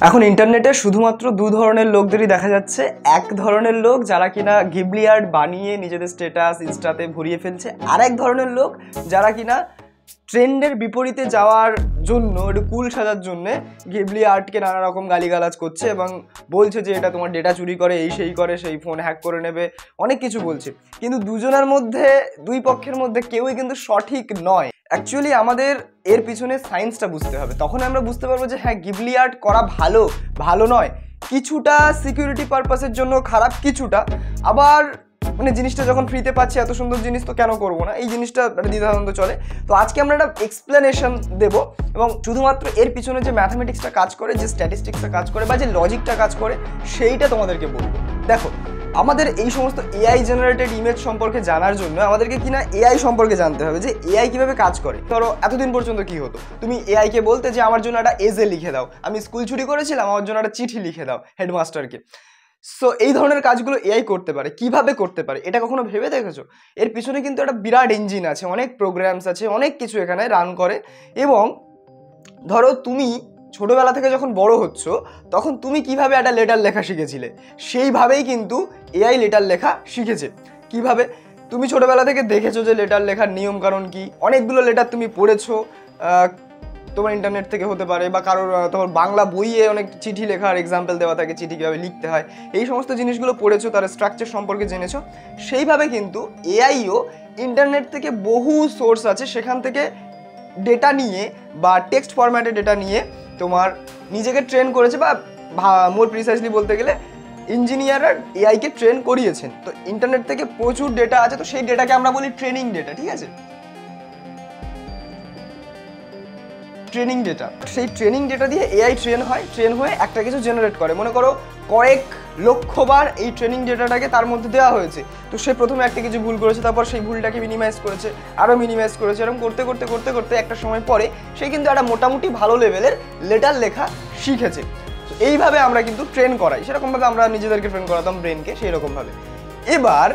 এখন ইন্টারনেটে শুধুমাত্র দু ধরনের লোকদেরই দেখা যাচ্ছে। এক ধরনের লোক যারা কিনা ঘিবলি আর্ট বানিয়ে নিজেদের স্ট্যাটাস ইনস্টাতে ভরিয়ে ফেলছে, আর এক ধরনের লোক যারা কিনা ট্রেন্ডের বিপরীতে যাওয়ার জন্য, একটু কুল সাজার জন্য ঘিবলি আর্টকে নানা রকম গালিগালাজ করছে এবং বলছে যে এটা তোমার ডেটা চুরি করে, এই সেই করে, সেই ফোন হ্যাক করে নেবে, অনেক কিছু বলছে। কিন্তু দুজনের মধ্যে, দুই পক্ষের মধ্যে কেউই কিন্তু সঠিক নয়। অ্যাকচুয়ালি আমাদের এর পিছনে সায়েন্সটা বুঝতে হবে, তখন আমরা বুঝতে পারবো যে হ্যাঁ, ঘিবলি আর্ট করা ভালো, ভালো নয়, কিছুটা সিকিউরিটি পারপাসের জন্য খারাপ, কিছুটা আবার মানে জিনিসটা যখন ফ্রিতে পাচ্ছি এত সুন্দর জিনিস তো কেন করবো না, এই জিনিসটা দ্বিধাদ্বন্দ্ব চলে। তো আজকে আমরা একটা এক্সপ্লেনেশন দেবো এবং শুধুমাত্র এর পিছনে যে ম্যাথামেটিক্সটা কাজ করে, যে স্ট্যাটিস্টিক্সটা কাজ করে বা যে লজিকটা কাজ করে সেইটা তোমাদেরকে বলবো। দেখো, আমাদের এই সমস্ত এআই জেনারেটেড ইমেজ সম্পর্কে জানার জন্য আমাদেরকে কিনা এআই সম্পর্কে জানতে হবে, যে এআই কিভাবে কাজ করে। ধরো এতদিন পর্যন্ত কি হতো, তুমি এআইকে বলতে যে আমার জন্য একটা এজে লিখে দাও, আমি স্কুল ছুটি করেছিলাম, আমার জন্য একটা চিঠি লিখে দাও হেডমাস্টারকে। সো এই ধরনের কাজগুলো এআই করতে পারে। কিভাবে করতে পারে এটা কখনো ভেবে দেখেছো? এর পিছনে কিন্তু একটা বিরাট ইঞ্জিন আছে, অনেক প্রোগ্রামস আছে, অনেক কিছু এখানে রান করে। এবং ধরো তুমি ছোটবেলা থেকে যখন বড় হচ্ছ তখন তুমি কিভাবে একটা লেটার লেখা শিখেছিলে, সেইভাবেই কিন্তু এআই লেটার লেখা শিখেছে। কিভাবে? তুমি ছোটবেলা থেকে দেখেছো যে লেটার লেখার নিয়ম কারণ কি, অনেকগুলো লেটার তুমি পড়েছো, তোমার ইন্টারনেট থেকে হতে পারে বা কারোর তোমার বাংলা বইয়ে অনেক চিঠি লেখার এক্সাম্পল দেওয়া থাকে, চিঠি কীভাবে লিখতে হয়, এই সমস্ত জিনিসগুলো পড়েছো, তার স্ট্রাকচার সম্পর্কে জেনেছো। সেইভাবে কিন্তু এআইও ইন্টারনেট থেকে বহু সোর্স আছে, সেখান থেকে ডেটা নিয়ে বা টেক্সট ফরম্যাটে ডেটা নিয়ে তোমার নিজেকে ট্রেন করেছে, বা মোর প্রিসাইসলি বলতে গেলে ইঞ্জিনিয়াররা এআইকে ট্রেন করিয়েছেন। তো ইন্টারনেট থেকে প্রচুর ডেটা আছে, তো সেই ডেটাকে আমরা বলি ট্রেনিং ডেটা, ঠিক আছে? ট্রেনিং ডেটা, সেই ট্রেনিং ডেটা দিয়ে এআই ট্রেন হয়ে একটা কিছু জেনারেট করে। মনে করো কয়েক লক্ষবার এই ট্রেনিং ডেটাটাকে তার মধ্যে দেওয়া হয়েছে, তো সে প্রথমে একটা কিছু ভুল করেছে, তারপর সেই ভুলটাকে মিনিমাইজ করেছে, আরও মিনিমাইজ করেছে, এরকম করতে করতে করতে করতে একটা সময় পরে সে কিন্তু একটা মোটামুটি ভালো লেভেলের লেটার লেখা শিখেছে। তো এইভাবে আমরা কিন্তু ট্রেন করাই, সেরকমভাবে আমরা নিজেদেরকে ট্রেন করাতাম ব্রেনকে, সেই রকমভাবে। এবার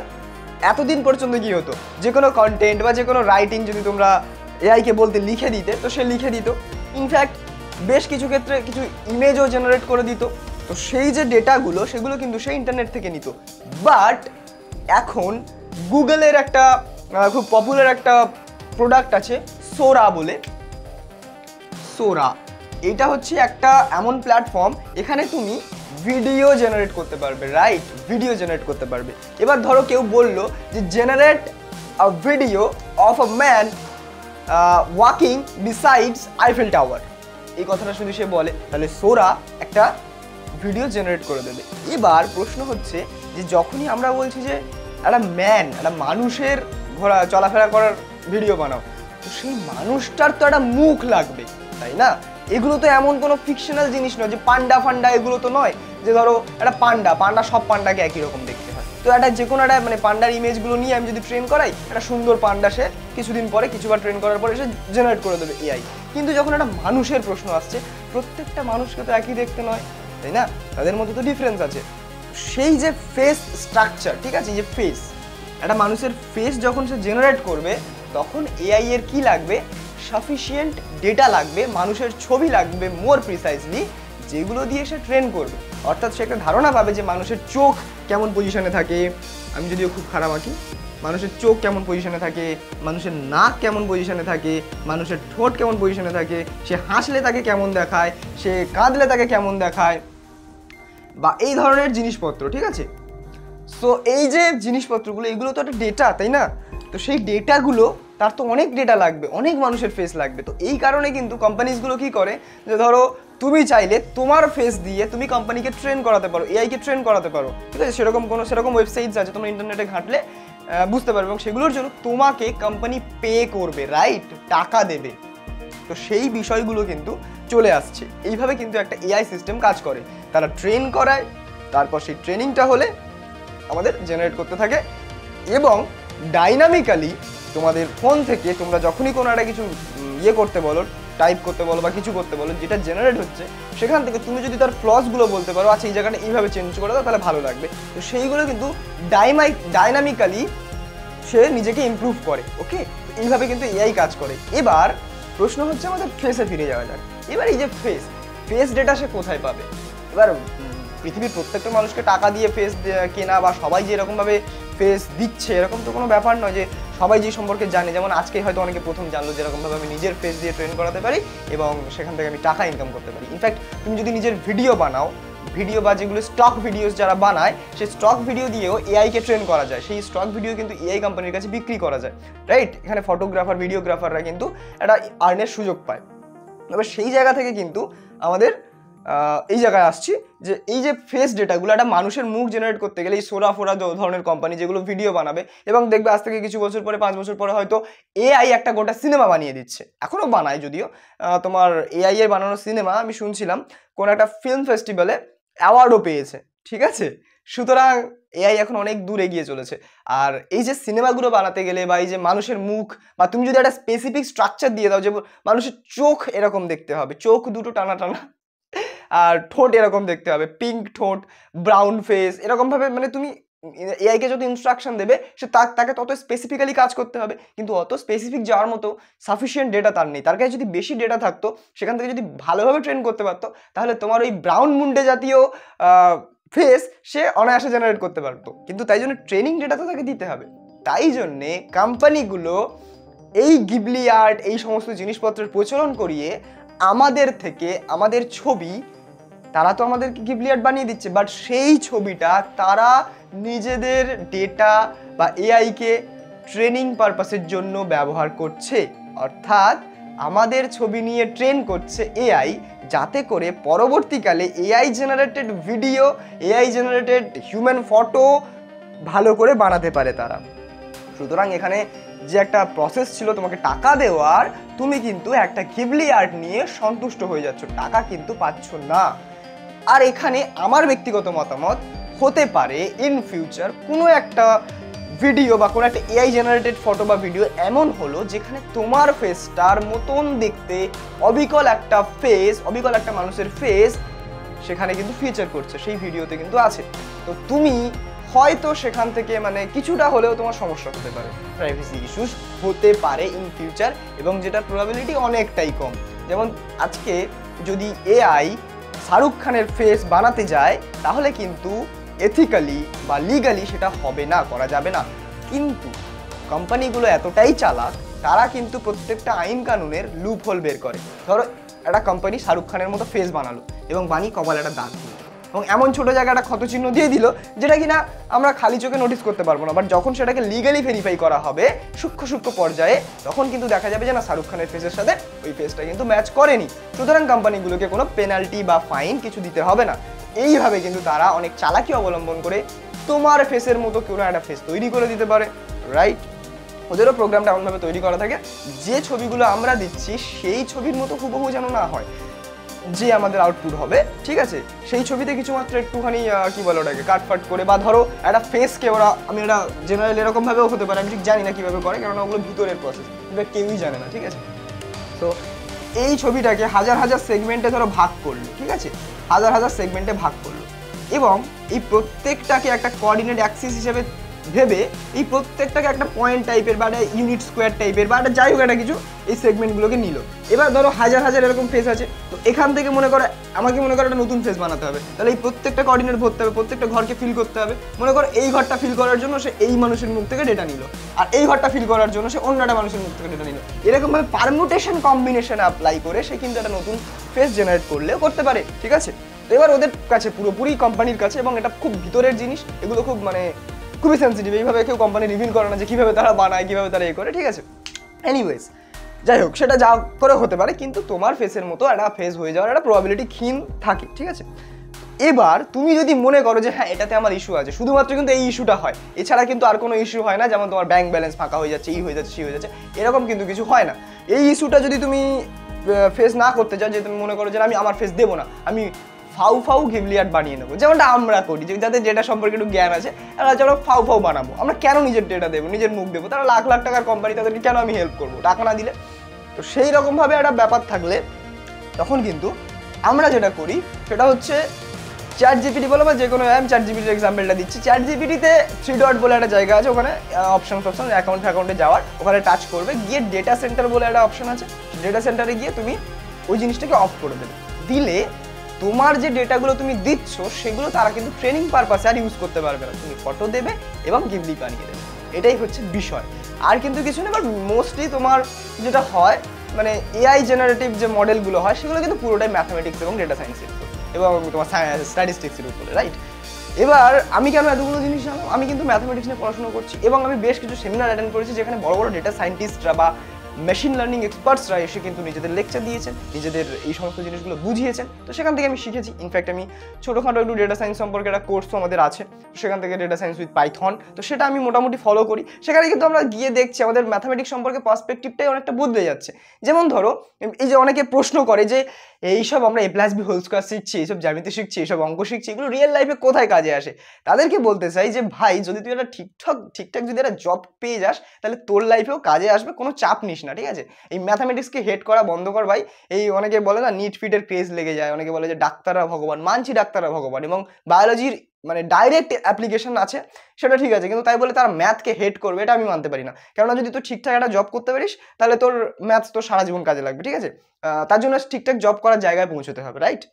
এতদিন পর্যন্ত কি হতো, যে কোনো কন্টেন্ট বা যে কোনো রাইটিং যদি তোমরা এআইকে বলতে লিখে দিতে, তো সে লিখে দিত। ইনফ্যাক্ট বেশ কিছু ক্ষেত্রে কিছু ইমেজও জেনারেট করে দিত। তো সেই যে ডেটাগুলো, সেগুলো কিন্তু সে ইন্টারনেট থেকে নিত। বাট এখন গুগলের একটা খুব পপুলার একটা প্রোডাক্ট আছে সোরা বলে। সোরা এটা হচ্ছে একটা এমন প্ল্যাটফর্ম, এখানে তুমি ভিডিও জেনারেট করতে পারবে, রাইট? ভিডিও জেনারেট করতে পারবে। এবার ধরো কেউ বললো যে generate a video of a man walking besides Eiffel tower, এই কথাটা শুধু সে বলে, তাহলে সোরা একটা ভিডিও জেনারেট করে দেবে। এবার প্রশ্ন হচ্ছে যে যখনই আমরা বলছি যে একটা ম্যান, একটা মানুষের ঘোরা চলাফেরা করার ভিডিও বানাও, তো সেই মানুষটার তো একটা মুখ লাগবে, তাই না? এগুলো তো এমন কোনো ফিকশনাল জিনিস নয় যে পান্ডা ফান্ডা, এগুলো তো নয় যে ধরো একটা পান্ডা সব পান্ডাকে একই রকম দেখতে হয়। তো একটা যে কোনো একটা মানে পান্ডার ইমেজগুলো নিয়ে আমি যদি ট্রেন করাই, একটা সুন্দর পান্ডা সে কিছুদিন পরে, কিছুবার ট্রেন করার পরে সে জেনারেট করে দেবে এআই। কিন্তু যখন একটা মানুষের প্রশ্ন আসছে, প্রত্যেকটা মানুষকে তো একই দেখতে নয়, তাই না? তাদের মধ্যে তো ডিফারেন্স আছে। সেই যে ফেস স্ট্রাকচার, ঠিক আছে, যে ফেস, একটা মানুষের ফেস যখন সে জেনারেট করবে, তখন এআই এর কি লাগবে? সাফিসিয়েন্ট ডেটা লাগবে, মানুষের ছবি লাগবে মোর প্রিসাইজলি, যেগুলো দিয়ে সে ট্রেন করবে। অর্থাৎ সে একটা ধারণা পাবে যে মানুষের চোখ কেমন পজিশনে থাকে, আমি যদিও খুব খারাপ আঁকি, মানুষের চোখ কেমন পজিশনে থাকে, মানুষের নাক কেমন পজিশনে থাকে, মানুষের ঠোঁট কেমন পজিশনে থাকে, সে হাসলে তাকে কেমন দেখায়, সে কাঁদলে তাকে কেমন দেখায়, বা এই ধরনের জিনিসপত্র, ঠিক আছে? সো এই যে জিনিসপত্রগুলো, এগুলো তো একটা ডেটা, তাই না? তো সেই ডেটাগুলো, তার তো অনেক ডেটা লাগবে, অনেক মানুষের ফেস লাগবে। তো এই কারণে কিন্তু কোম্পানিজগুলো কি করে, যে ধরো তুমি চাইলে তোমার ফেস দিয়ে তুমি কোম্পানিকে ট্রেন করাতে পারো, এআইকে ট্রেন করাতে পারো, ঠিক আছে? সেরকম ওয়েবসাইটস আছে, তোমরা ইন্টারনেটে ঘাঁটলে বুঝতে পারবে, এবং সেগুলোর জন্য তোমাকে কোম্পানি পে করবে, রাইট? টাকা দেবে। তো সেই বিষয়গুলো কিন্তু চলে আসছে। এইভাবে কিন্তু একটা এআই সিস্টেম কাজ করে, তারা ট্রেন করায়, তারপর সেই ট্রেনিংটা হলে আমাদের জেনারেট করতে থাকে, এবং ডাইনামিক্যালি তোমাদের ফোন থেকে তোমরা যখনই কোনো একটা কিছু করতে বলো, টাইপ করতে বলো বা কিছু করতে বলো, যেটা জেনারেট হচ্ছে, সেখান থেকে তুমি যদি তার ফ্লসগুলো বলতে পারো, আচ্ছা এই জায়গাটা এইভাবে চেঞ্জ করে দাও, তাহলে ভালো লাগবে। তো সেইগুলো কিন্তু ডাইনামিক্যালি সে নিজেকে ইমপ্রুভ করে। ওকে, এইভাবে কিন্তু এআই কাজ করে। এবার প্রশ্ন হচ্ছে আমাদের ফেসে ফিরে যাওয়া যাক। এবার এই যে ফেস ডেটা সে কোথায় পাবে? এবার পৃথিবীর প্রত্যেকটা মানুষকে টাকা দিয়ে ফেস কেনা বা সবাই যে এরকমভাবে ফেস দিচ্ছে এরকম তো কোনো ব্যাপার নয় যে সবাই যে সম্পর্কে জানে। যেমন আজকে হয়তো অনেকে প্রথম জানলো যেরকমভাবে আমি নিজের ফেস দিয়ে ট্রেন করাতে পারি এবং সেখান থেকে আমি টাকা ইনকাম করতে পারি। ইনফ্যাক্ট তুমি যদি নিজের ভিডিও বানাও, ভিডিও বা যেগুলো স্টক ভিডিওস যারা বানায় সেই স্টক ভিডিও দিয়েও এআইকে ট্রেন করা যায়, সেই স্টক ভিডিও কিন্তু এআই কোম্পানির কাছে বিক্রি করা যায়, রাইট? এখানে ফটোগ্রাফার ভিডিওগ্রাফাররা কিন্তু একটা আর্নের সুযোগ পায়। এবার সেই জায়গা থেকে কিন্তু আমাদের এই জায়গায় আসছি যে এই যে ফেস ডেটাগুলো একটা মানুষের মুখ জেনারেট করতে গেলে এই সোরা ফোরা ধরনের কোম্পানি যেগুলো ভিডিও বানাবে এবং দেখবে আজ থেকে কিছু বছর পরে 5 বছর পরে হয়তো এআই একটা গোটা সিনেমা বানিয়ে দিচ্ছে, এখনও বানায় যদিও। তোমার এআই এর বানানো সিনেমা আমি শুনছিলাম কোন একটা ফিল্ম ফেস্টিভ্যালে অ্যাওয়ার্ডও পেয়েছে, ঠিক আছে? সুতরাং এআই এখন অনেক দূর এগিয়ে চলেছে। আর এই যে সিনেমাগুলো বানাতে গেলে বা এই যে মানুষের মুখ বা তুমি যদি একটা স্পেসিফিক স্ট্রাকচার দিয়ে দাও যে মানুষের চোখ এরকম দেখতে হবে, চোখ দুটো টানা টানা, আর ঠোঁট এরকম দেখতে হবে, পিঙ্ক ঠোঁট, ব্রাউন ফেস, এরকমভাবে মানে তুমি এআইকে যত ইনস্ট্রাকশন দেবে সে তাকে তত স্পেসিফিক্যালি কাজ করতে হবে। কিন্তু অত স্পেসিফিক যাওয়ার মতো সাফিসিয়েন্ট ডেটা তার নেই। তার কাছে যদি বেশি ডেটা থাকতো, সেখান থেকে যদি ভালোভাবে ট্রেন করতে পারতো, তাহলে তোমার ওই ব্রাউন মুন্ডে জাতীয় ফেস সে অনায়াসে জেনারেট করতে পারতো। কিন্তু তাই জন্য ট্রেনিং ডেটা তো তাকে দিতে হবে। তাই জন্যে কোম্পানিগুলো এই গিবলি আর্ট এই সমস্ত জিনিসপত্রের প্রচলন করিয়ে আমাদের থেকে আমাদের ছবি, তারা তো আমাদেরকে গিবলি আর্ট বানিয়ে দিচ্ছে, বাট সেই ছবিটা তারা নিজেদের ডেটা বা এআইকে ট্রেনিং পারপাসের জন্য ব্যবহার করছে। অর্থাৎ আমাদের ছবি নিয়ে ট্রেন করছে এআই, যাতে করে পরবর্তীকালে AI generated video, AI generated human photo ভালো করে বানাতে পারে তারা। সুতরাং এখানে যে একটা প্রসেস ছিল তোমাকে টাকা দেওয়ার, তুমি কিন্তু একটা গিবলি আর্ট নিয়ে সন্তুষ্ট হয়ে যাচ্ছ, টাকা কিন্তু পাচ্ছ না। আর এখানে আমার ব্যক্তিগত মতামত, হতে পারে ইন ফিউচার কোনো একটা ভিডিও বা কোনো একটা এআই জেনারেটেড ফটো বা ভিডিও এমন হলো যেখানে তোমার ফেসটার মতন দেখতে অবিকল একটা ফেস, অবিকল একটা মানুষের ফেস সেখানে কিন্তু ফিচার করছে, সেই ভিডিওতে কিন্তু আছে। তো তুমি হয়তো সেখান থেকে মানে কিছুটা হলেও তোমার সমস্যা হতে পারে, প্রাইভেসি ইস্যুস হতে পারে ইন ফিউচার, এবং যেটার প্রবাবিলিটি অনেকটাই কম। যেমন আজকে যদি এআই শাহরুখ খানের ফেস বানাতে যায় তাহলে কিন্তু এথিক্যালি বা লিগালি সেটা হবে না, করা যাবে না। কিন্তু কোম্পানিগুলো এতটাই চালাক, তারা কিন্তু প্রত্যেকটা আইন কানুনের লুপ হোল বের করে। ধরো একটা কোম্পানি শাহরুখ খানের মতো ফেস বানালো এবং বানিয়ে কপালে একটা দাগ দিল এবং এমন ছোটো জায়গায় একটা ক্ষতচিহ্ন দিয়ে দিল যেটা কিনা আমরা খালি চোখে নোটিস করতে পারবো না, বাট যখন সেটাকে লিগালি ভেরিফাই করা হবে সূক্ষ্ম পর্যায়ে, তখন কিন্তু দেখা যাবে যে না, শাহরুখ খানের ফেসের সাথে ওই ফেসটা কিন্তু ম্যাচ করেনি। সুতরাং কোম্পানিগুলোকে কোনো পেনাল্টি বা ফাইন কিছু দিতে হবে না। এইভাবে কিন্তু তারা অনেক চালাকি অবলম্বন করে তোমার ফেসের মতো কোনো একটা ফেস তৈরি করে দিতে পারে, রাইট? ওদেরও প্রোগ্রামটা এমনভাবে তৈরি করা থাকে যে ছবিগুলো আমরা দিচ্ছি সেই ছবির মতো হুবহু যেন না হয়, যে আমাদের আউটপুট হবে, ঠিক আছে, সেই ছবিতে কিছুমাত্র একটুখানি কি বলে ওটাকে কাটফাট করে, বা ধরো একটা ফেসকে ওরা, আমি এটা জেনারেল এরকমভাবেও হতে পারে, আমি ঠিক জানি না কীভাবে করে, কারণ ওগুলো ভিতরের প্রসেস, এটা কেউই জানে না, ঠিক আছে? তো এই ছবিটাকে হাজার হাজার সেগমেন্টে ধরো ভাগ করলো, ঠিক আছে, হাজার হাজার সেগমেন্টে ভাগ করলো, এবং এই প্রত্যেকটাকে একটা কোঅর্ডিনেট অ্যাক্সিস হিসেবে ভেবে এই প্রত্যেকটাকে একটা পয়েন্ট টাইপের বা একটা ইউনিট স্কোয়ার টাইপের বা একটা যাই হোক একটা কিছু এই সেগমেন্টগুলোকে নিল। এবার ধরো হাজার হাজার এরকম ফেস আছে, তো এখান থেকে আমাকে মনে করো একটা নতুন ফেস বানাতে হবে, তাহলে এই প্রত্যেকটা কোঅর্ডিনেট ভরতে হবে, প্রত্যেকটা ঘরকে ফিল করতে হবে। মনে করো এই ঘরটা ফিল করার জন্য সে এই মানুষের মুখ থেকে ডেটা নিল, আর এই ঘরটা ফিল করার জন্য সে অন্য একটা মানুষের মুখ থেকে ডেটা নিল। এরকমভাবে পারমুটেশন কম্বিনেশন অ্যাপ্লাই করে সে কিন্তু একটা নতুন ফেস জেনারেট করলেও করতে পারে, ঠিক আছে? তো এবার ওদের কাছে পুরোপুরি কোম্পানির কাছে, এবং এটা খুব ভিতরের জিনিস, এগুলো খুব খুবই সেন্সিটিভ, এইভাবে কেউ কোম্পানি রিভিল করে না যে কীভাবে তারা বানায়, কীভাবে তারা করে, ঠিক আছে? এনিওয়েজ, যাই হোক, সেটা যা করে হতে পারে, কিন্তু তোমার ফেসের মতো একটা ফেস হয়ে যাওয়ার একটা প্রবাবিলিটি ক্ষীণ থাকে, ঠিক আছে? এবার তুমি যদি মনে করো যে হ্যাঁ এটাতে আমার ইস্যু আছে, শুধুমাত্র কিন্তু এই ইস্যুটা হয়, এছাড়া কিন্তু আর কোনো ইস্যু হয় না, যেমন তোমার ব্যাংক ব্যালেন্স ফাঁকা হয়ে যাচ্ছে, এই হয়ে যাচ্ছে, সেই হয়ে যাচ্ছে, এরকম কিন্তু কিছু হয় না। এই ইস্যুটা যদি তুমি ফেস না করতে চাও, যে তুমি মনে করো যে আমি আমার ফেস দেবো না, আমি ফাউ গিবলি আর্ট বানিয়ে নেবো, যেমনটা আমরা করি, যাদের ডেটা সম্পর্কে একটু জ্ঞান আছে, তারা চলো ফাউ বানাবো। আমরা কেন নিজের ডেটা দেবো, নিজের মুখ দেবো? তারা লাখ লাখ টাকার কোম্পানি, তাদেরকে কেন আমি হেল্প করবো টাকা না দিলে? তো সেই রকমভাবে একটা ব্যাপার থাকলে তখন কিন্তু আমরা যেটা করি সেটা হচ্ছে চ্যাট জিপিটি বলো বা যে কোনো অ্যাপ, চ্যাট জিপিটির এক্সাম্পলটা দিচ্ছি। চ্যাট জিপিটিতে 3 ডট বলে একটা জায়গা আছে, ওখানে অপশন অ্যাকাউন্টে যাওয়ার, ওখানে টাচ করবে, গিয়ে ডেটা সেন্টার বলে একটা অপশন আছে, ডেটা সেন্টারে গিয়ে তুমি ওই জিনিসটাকে অফ করে দেবে। দিলে তোমার যে ডেটাগুলো তুমি দিচ্ছ সেগুলো তারা কিন্তু ট্রেনিং পারপাসে আর ইউজ করতে পারবে না। তুমি ফটো দেবে এবং গিবলি বানিয়ে দেবে, এটাই হচ্ছে বিষয়, আর কিন্তু কিছু না। বাট মোস্টলি তোমার যেটা হয় মানে এআই জেনারেটিভ যে মডেলগুলো হয় সেগুলো কিন্তু পুরোটাই ম্যাথমেটিক্স এবং ডেটা সায়েন্সের উপর এবং তোমার স্ট্যাটিস্টিক্সের উপরে, রাইট? এবার আমি কেন এতগুলো জিনিস জানলাম? আমি কিন্তু ম্যাথমেটিক্স নিয়ে পড়াশোনা করছি এবং আমি বেশ কিছু সেমিনার অ্যাটেন্ড করেছি যেখানে বড় বড় ডেটা সায়েন্টিস্টরা বা মেশিন লার্নিং এক্সপার্টসরা এসে কিন্তু নিজেদের লেকচার দিয়েছেন, নিজেদের এই সমস্ত জিনিসগুলো বুঝিয়েছেন। তো সেখান থেকে আমি শিখেছি। ইনফ্যাক্ট আমি ছোটোখাটো একটু ডেটা সায়েন্স সম্পর্কে একটা কোর্সও আমাদের আছে, সেখান থেকে ডেটা সায়েন্স উইথ পাইথন, তো সেটা আমি মোটামুটি ফলো করি। সেখানে কিন্তু আমরা গিয়ে দেখছি আমাদের ম্যাথামেটিক্স সম্পর্কে পার্সপেক্টিভটাই অনেকটা বদলে যাচ্ছে। যেমন ধরো এই যে অনেকে প্রশ্ন করে যে এইসব আমরা A+B হোল স্কয়ার শিখছি, এইসব জ্যামিতি শিখছি, এইসব অঙ্ক শিখছি, এগুলো রিয়েল লাইফে কোথায় কাজে আসে? তাদেরকে বলতে চাই যে ভাই, যদি তুই একটা ঠিকঠাক যদি একটা জব পেয়ে যাস তাহলে তোর লাইফেও কাজে আসবে, কোনো চাপ নিস না, ঠিক আছে? এই ম্যাথামেটিক্সকে হেট করা বন্ধ কর ভাই। এই অনেকে বলে না নিট ফিটের ক্রেজ লেগে যায়, অনেকে বলে যে ডাক্তাররা ভগবান, মানছি ডাক্তাররা ভগবান এবং বায়োলজির মানে ডাইরেক্ট অ্যাপ্লিকেশন আছে, সেটা ঠিক আছে, কিন্তু তাই বলে তারা ম্যাথকে হেট করবে এটা আমি মানতে পারি না। কেননা যদি তুই ঠিকঠাক একটা জব করতে পারিস তাহলে তোর ম্যাথ তোর সারা জীবন কাজে লাগবে, ঠিক আছে? তার জন্য ঠিকঠাক জব করার জায়গায় পৌঁছতে হবে, রাইট?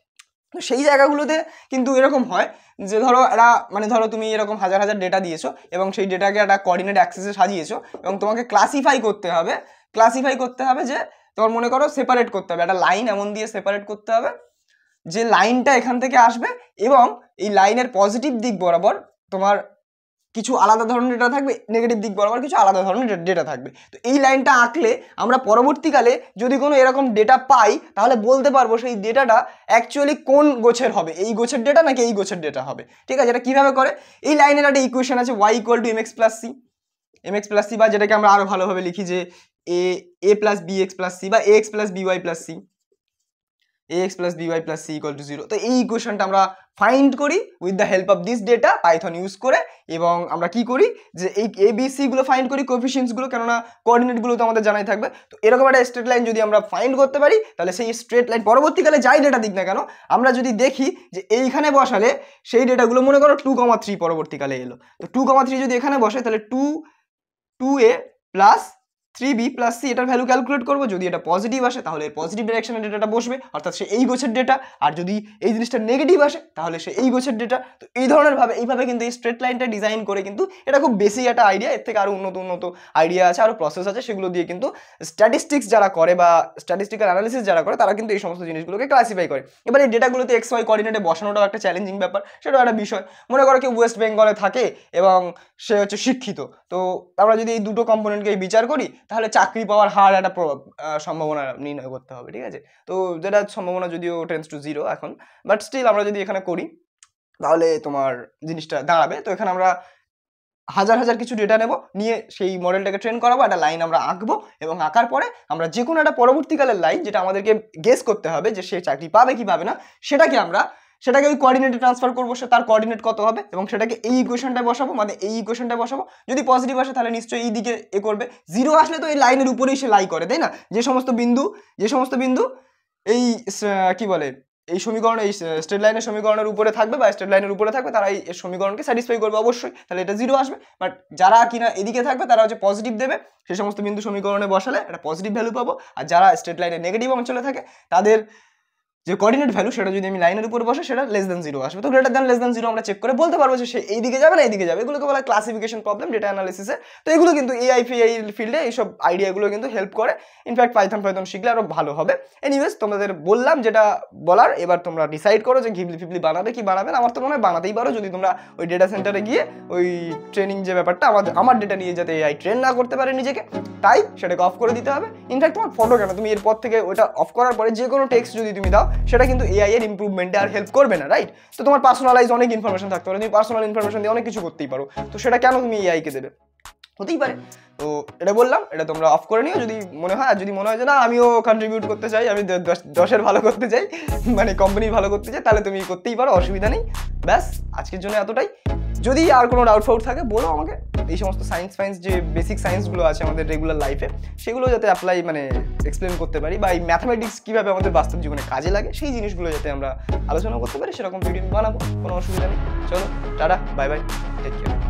তো সেই জায়গাগুলোতে কিন্তু এরকম হয় যে ধরো ধরো তুমি এরকম হাজার হাজার ডেটা দিয়েছো এবং সেই ডেটাকে একটা কোঅর্ডিনেট অ্যাক্সেসে সাজিয়েছো এবং তোমাকে ক্লাসিফাই করতে হবে যে তোমার মনে করো সেপারেট করতে হবে, একটা লাইন এমন দিয়ে সেপারেট করতে হবে যে লাইনটা এখান থেকে আসবে এবং এই লাইনের পজিটিভ দিক বরাবর তোমার কিছু আলাদা ধরনের ডেটা থাকবে, নেগেটিভ দিক বরাবর কিছু আলাদা ধরনের ডেটা থাকবে। তো এই লাইনটা আঁকলে আমরা পরবর্তীকালে যদি কোনো এরকম ডেটা পাই তাহলে বলতে পারবো সেই ডেটাটা অ্যাকচুয়ালি কোন গোছের হবে, এই গোছের ডেটা নাকি এই গোছের ডেটা হবে, ঠিক আছে? এটা কীভাবে করে? এই লাইনের একটা ইকুয়েশন আছে y = mx+c, বা যেটাকে আমরা আরও ভালোভাবে লিখি যে a+bx+c বা ax+by+c, ax+by+c = 0। তো এই ইকুয়েশনটা আমরা ফাইন্ড করি with the help of this data Python use করে, এবং আমরা কি করি যে এই ABC গুলো ফাইন্ড করি, কোএফিসিয়েন্টসগুলো, কেননা কোঅর্ডিনেটগুলো তো আমাদের জানাই থাকবে। তো এরকম একটা স্ট্রেট লাইন যদি আমরা ফাইন্ড করতে পারি তাহলে সেই স্ট্রেট লাইন পরবর্তীকালে যাই ডেটা দিক না কেন আমরা যদি দেখি যে এইখানে বসালে সেই ডেটাগুলো মনে করো 2,3 পরবর্তীকালে এলো, তো 2,3 যদি এখানে বসে তাহলে 2a + 3b + c এটার ভ্যালু ক্যালকুলেট করবো। যদি এটা পজিটিভ আসে তাহলে এর পজিটিভ ডাইরেকশনে ডেটাটা বসবে, অর্থাৎ সে এই গোছের ডেটা, আর যদি এই জিনিসটা নেগেটিভ আসে তাহলে সে এই গোছের ডেটা। তো এই ধরনের এইভাবে কিন্তু এই স্ট্রেট লাইনটা ডিজাইন করে কিন্তু এটা খুব বেসিক একটা আইডিয়া, এর থেকে আরও উন্নত আইডিয়া আছে, আরও প্রসেস আছে, সেগুলো দিয়ে কিন্তু স্ট্যাটিস্টিক্স যারা করে বা স্ট্যাটিস্টিক্যাল অ্যানালিসিস যারা করে তারা কিন্তু এই সমস্ত জিনিসগুলোকে ক্লাসিফাই করে। এবার এই ডেটাগুলোতে XY কোঅর্ডিনেটে বসানোটাও একটা চ্যালেঞ্জিং ব্যাপার, সেটাও একটা বিষয়। মনে করো কেউ ওয়েস্ট বেঙ্গলে থাকে এবং সে হচ্ছে শিক্ষিত, তো আমরা যদি এই দুটো কম্পোনেন্টকে বিচার করি তাহলে চাকরি পাওয়ার হার একটা সম্ভাবনা নির্ণয় করতে হবে, ঠিক আছে? তো যেটা সম্ভাবনা যদিও টেন্ডস টু 0 এখন, বাট স্টিল আমরা যদি এখানে করি তাহলে তোমার জিনিসটা দাঁড়াবে। তো এখানে আমরা হাজার কিছু ডেটা নেব, নিয়ে সেই মডেলটাকে ট্রেন করাবো, একটা লাইন আমরা আঁকবো এবং আঁকার পরে আমরা যে কোনো একটা পরবর্তীকালের লাইন যেটা আমাদেরকে গেস করতে হবে যে সে চাকরি পাবে কি পাবে না, সেটাকে ওই কোঅর্ডিনেটে ট্রান্সফার করবো, সে তার কোঅর্ডিনেট কত হবে এবং সেটাকে এই ইকুয়েশনটায় বসাবো, মানে এই ইকুয়েশনটায় বসাবো। যদি পজিটিভ আসে তাহলে নিশ্চয়ই এই দিকে করবে, 0 আসলে তো এই লাইনের উপরেই সে লাই করে, তাই না? যে সমস্ত বিন্দু এই কি বলে এই সমীকরণ, এই স্ট্রেট লাইনের সমীকরণের উপরে থাকবে বা স্ট্রেট লাইনের উপরে থাকবে তারা এই সমীকরণকে স্যাটিসফাই করবে অবশ্যই, তাহলে এটা 0 আসবে। বাট যারা কিনা এদিকে থাকবে তারা হচ্ছে পজিটিভ দেবে, সেই সমস্ত বিন্দু সমীকরণে বসালে একটা পজিটিভ ভ্যালু পাবো। আর যারা স্ট্রেট লাইনের নেগেটিভ অঞ্চলে থাকে তাদের যে কোঅর্ডিনেট ভ্যালু সেটা যদি আমি লাইনের উপরে বসে সেটা <0 আসবে। তো <0 আমরা চেক করে বলতে পারবো যে সে এই দিকে যাবে না এইদিকে যাবে। এগুলোকে বলা ক্লাসিফিকেশন প্রবলেম ডেটা অ্যানালিসিসে। তো এগুলো কিন্তু এই ফিল্ডে এইসব আইডিয়াগুলো কিন্তু হেল্প করে। ইনফ্যাক্ট পাইথন শিখলে আরও ভালো হবে। এনিওয়েজ তোমাদের বললাম যেটা বলার, এবার তোমরা ডিসাইড করো যে ঘিবলি বানাবে কি বানাবে না। আমার তো মনে হয় বানাতেই পারো যদি তোমরা ওই ডেটা সেন্টারে গিয়ে ওই ট্রেনিং যে ব্যাপারটা আমার ডেটা নিয়ে যাতে AI ট্রেন না করতে পারে নিজেকে, তাই সেটাকে অফ করে দিতে হবে। ইনফ্যাক্ট তোমার ফটো কেন, তুমি এরপর থেকে ওইটা অফ করার পরে যে কোনো টেক্সট যদি তুমি দাও সেটা কিন্তু AI এর ইমপ্রুভমেন্টে আর হেল্প করবে না, রাইট? তো তোমার পার্সোনালাইজ অনেক ইনফরমেশন থাকতে পারে, তুমি পার্সোনাল ইনফরমেশন দিয়ে অনেক কিছু করতেই পারো, তো সেটা কেন তুমি AI কে দেবে? হতেই পারে। তো এটা বললাম, এটা তোমরা অফ করে নিও যদি মনে হয়। আর যদি মনে হয় যে না আমিও কন্ট্রিবিউট করতে চাই, আমি 10-এর ভালো করতে চাই, মানে কোম্পানির ভালো করতে চাই, তাহলে তুমি করতেই পারো, অসুবিধা নেই। ব্যাস আজকের জন্য এতটাই। যদি আর কোনো ডাউট থাকে বলো আমাকে। এই সমস্ত সায়েন্স যে বেসিক সায়েন্সগুলো আছে আমাদের রেগুলার লাইফে সেগুলো যাতে অ্যাপ্লাই এক্সপ্লেন করতে পারি, বা এই ম্যাথামেটিক্স কীভাবে আমাদের বাস্তব জীবনে কাজে লাগে সেই জিনিসগুলো যাতে আমরা আলোচনা করতে পারি, সেরকম ভিডিও বানাবো, কোনো অসুবিধা নেই। চলো tata, bye bye, take care.